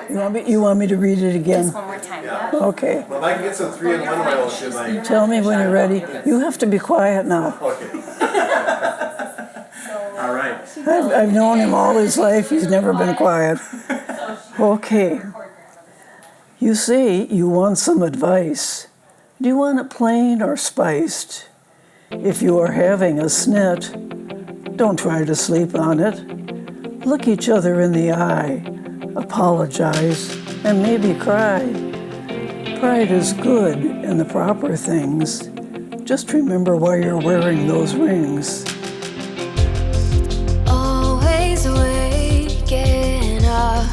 You want me to read it again? Just one more time, yeah. Okay. Well, if I can get some 3-in-1 oils in my... Tell me when you're ready. You have to be quiet now. Okay. All right. I've known him all his life. He's never been quiet. Okay. You say you want some advice. Do you want it plain or spiced? If you are having a snit, don't try to sleep on it. Look each other in the eye, apologize, and maybe cry. Pride is good in the proper things. Just remember why you're wearing those rings. Always waking up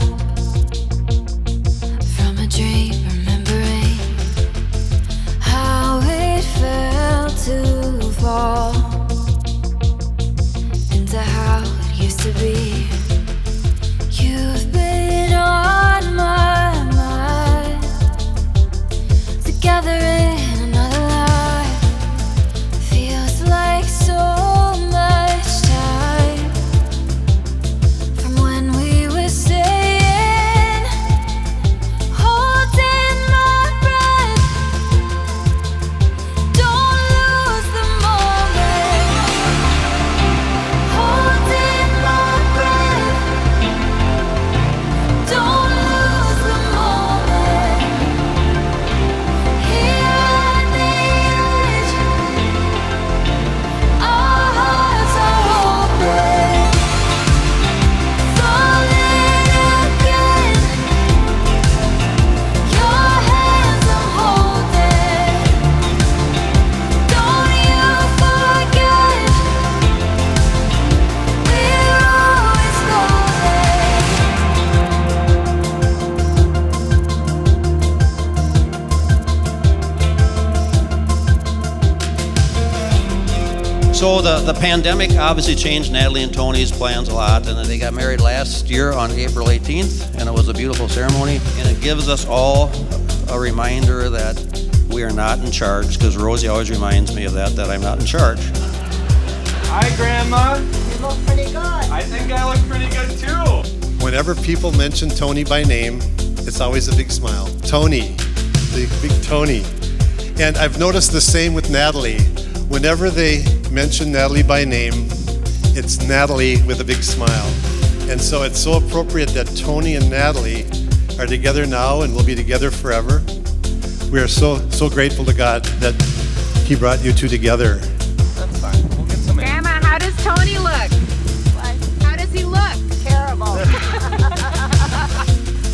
from a dream, remembering how it felt to fall into how it used to be. You've been on my mind, together in another life. Feels like so much time from when we were saying, holding my breath. Don't lose the moment. Holding my breath. Don't lose the moment. Here at the edge, our hearts are open, falling again. Your hands I'm holding. Don't you forget, we're always So the pandemic obviously changed Natalie and Tony's plans a lot, and they got married last year on April 18th, and it was a beautiful ceremony, and it gives us all a reminder that we are not in charge, because Rosie always reminds me of that I'm not in charge. Hi, Grandma. You look pretty good. I think I look pretty good too. Whenever people mention Tony by name, it's always a big smile. Tony, the big Tony. And I've noticed the same with Natalie. Whenever they mention Natalie by name, it's Natalie with a big smile. And so it's so appropriate that Tony and Natalie are together now and will be together forever. We are so grateful to God that He brought you two together. That's fine. We'll get some. Grandma, how does Tony look? How does he look? Terrible.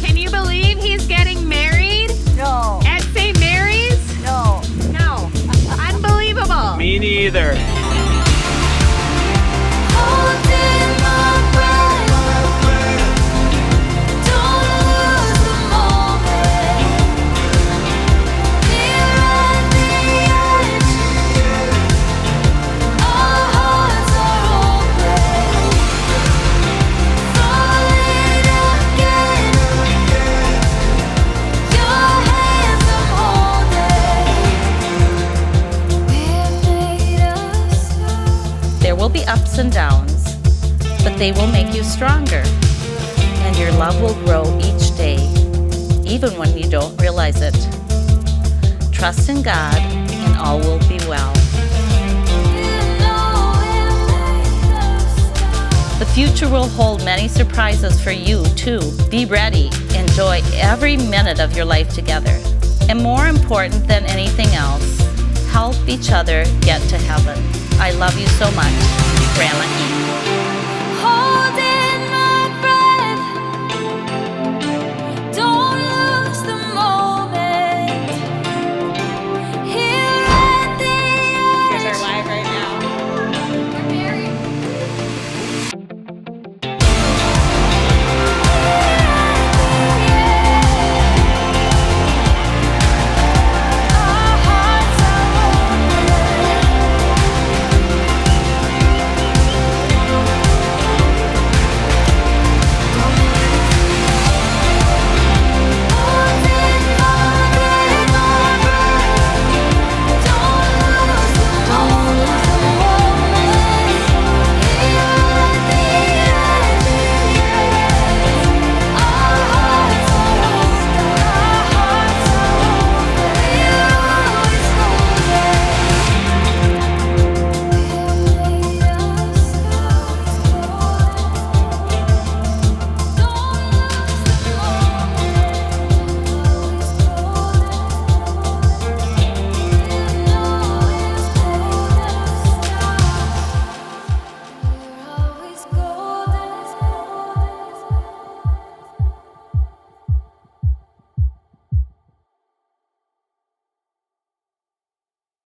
Can you believe he's getting married No. at St. Mary's? No. No. Unbelievable. Me neither. holding my breath. Don't lose the moment. Here at the edge, our hearts are open, falling again. Your hands I'm holding. We're made of stars. There will be ups and downs, but they will make you stronger, and your love will grow each day, even when you don't realize it. Trust in God, and all will be well. The future will hold many surprises for you, too. Be ready. Enjoy every minute of your life together. And more important than anything else, help each other get to heaven. I love you so much, Grandma E.